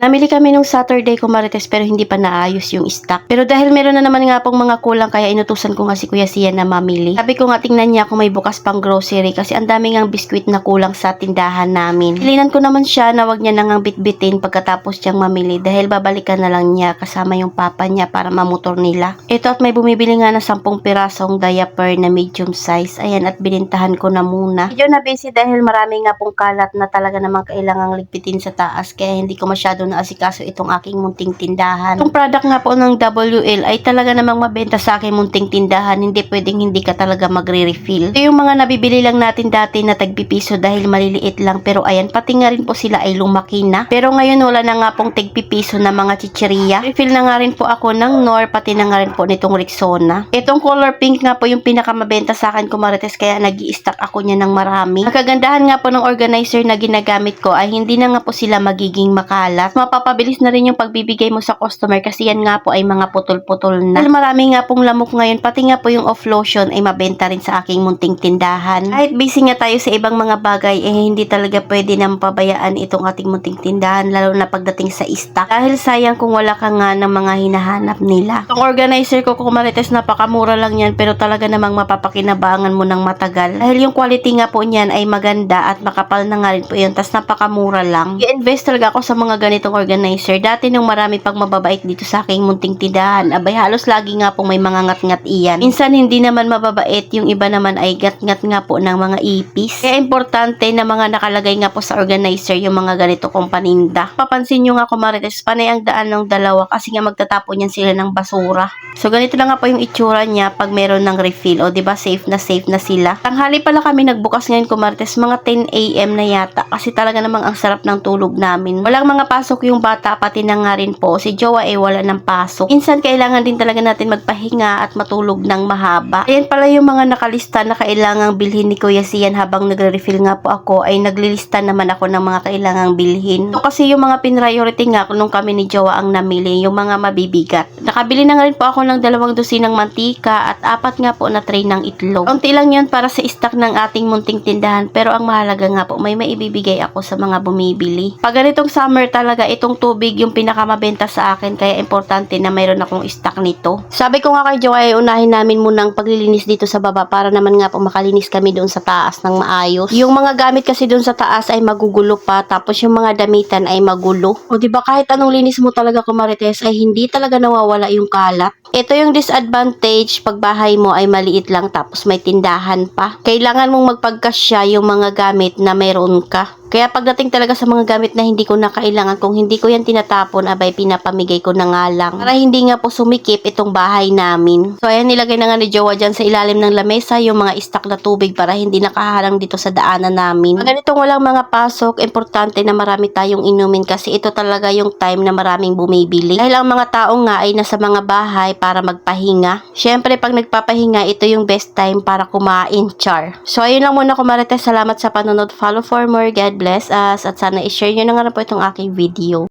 Namili kami nung Saturday ko Marites pero hindi pa naayos yung stock. Pero dahil meron na naman nga pong mga kulang kaya inutusan ko nga si Kuya Sian na mamili. Sabi ko nga tingnan niya kung may bukas pang grocery kasi ang dami ngang biskwit na kulang sa tindahan namin. Pilinan ko naman siya na wag niya nang bitbitin pagkatapos niyang mamili dahil babalikan na lang niya kasama yung papa niya para mamotor nila. Ito at may bumibili nga na 10 pirasong diaper na medium size. Ayan at binintahan ko na muna. Medyo na busy dahil marami nga pong kalat na talaga namang kailangang ligpitin sa taas kaya hindi ko masyado asikaso itong aking munting tindahan. Itong product nga po ng WL ay talaga namang mabenta sa aking munting tindahan. Hindi pwedeng hindi ka talaga magre-refill. Ito yung mga nabibili lang natin dati na tagpipiso dahil maliliit lang. Pero ayan, pati nga rin po sila ay lumaki na. Pero ngayon wala na nga pong tagpipiso na mga chicheria. Refill na nga rin po ako ng Nor, pati na nga rin po nitong Rexona. Itong color pink nga po yung pinakamabenta sa akin Marites kaya nag-i-stock ako niya ng marami. Ang kagandahan nga po ng organizer na ginagamit ko ay hindi na nga po sila magiging makalat. Mapapabilis na rin yung pagbibigay mo sa customer kasi yan nga po ay mga putol-putol na. Dahil marami nga pong lamok ngayon, pati nga po yung off lotion ay mabenta rin sa aking munting tindahan. Kahit busy nga tayo sa ibang mga bagay, hindi talaga pwede na mapabayaan itong ating munting tindahan, lalo na pagdating sa stock. Dahil sayang kung wala ka nga ng mga hinahanap nila. Itong organizer ko Marites, napakamura lang yan, pero talaga namang mapapakinabangan mo ng matagal. Dahil yung quality nga po niyan ay maganda at makapal na nga rin po yun, tas napakamura lang. I-invest talaga ako sa mga ganitong organizer. Dati nung marami pang mababait dito sa aking munting tindahan, abay halos lagi nga pong may mga ngat-ngat iyan. Minsan hindi naman mababait, yung iba naman ay gat-ngat nga po ng mga ipis. Kaya importante na mga nakalagay nga po sa organizer yung mga ganito kong paninda. Papansin nyo nga Marites, panay ang daan ng dalawa kasi nga magtatapon yan sila ng basura. So ganito na nga po yung itsura niya pag meron ng refill. O diba safe na sila. Tanghali pala kami nagbukas ngayon Marites, mga 10 AM na yata kasi talaga namang ang sarap ng tulog namin. Walang mga pasok yung bata, pati na nga rin po si Jowa ay wala ng pasok. Minsan kailangan din talaga natin magpahinga at matulog ng mahaba. Ayan pala yung mga nakalista na kailangang bilhin ni Kuya Sian. Habang nagre-refill nga po ako ay naglilista naman ako ng mga kailangang bilhin. Ito kasi yung mga priority nga nung kami ni Jowa ang namili, yung mga mabibigat. Nakabili na nga rin po ako ng 2 dosinang mantika at 4 nga po na tray ng itlog. Kaunti lang yun para sa stock ng ating munting tindahan, pero ang mahalaga nga po may maibibigay ako sa mga bumibili. Pag ganitong summer talaga itong tubig yung pinakamabenta sa akin kaya importante na mayroon akong stock nito. Sabi ko nga kay Jowa ay unahin namin munang paglilinis dito sa baba para naman nga po makalinis kami doon sa taas ng maayos. Yung mga gamit kasi doon sa taas ay magugulo pa, tapos yung mga damitan ay magulo. O diba kahit anong linis mo talaga Marites ay hindi talaga nawawala yung kalat. Ito yung disadvantage pag bahay mo ay maliit lang tapos may tindahan pa. Kailangan mong magpagkasya yung mga gamit na meron ka. Kaya pagdating talaga sa mga gamit na hindi ko na kailangan, kung hindi ko yan tinatapon, abay pinapamigay ko na nga lang. Para hindi nga po sumikip itong bahay namin. So ayan, nilagay na nga ni Jowa dyan sa ilalim ng lamesa yung mga stock na tubig para hindi nakaharang dito sa daanan namin. Pag ganitong walang mga pasok, importante na marami tayong inumin kasi ito talaga yung time na maraming bumibili. Dahil ang mga tao nga ay nasa mga bahay para magpahinga. Syempre pag nagpapahinga, ito yung best time para kumain, char. So ayun lang muna Marites, salamat sa panonood. Follow for more. God bless us at sana i-share nyo na nga po itong aking video.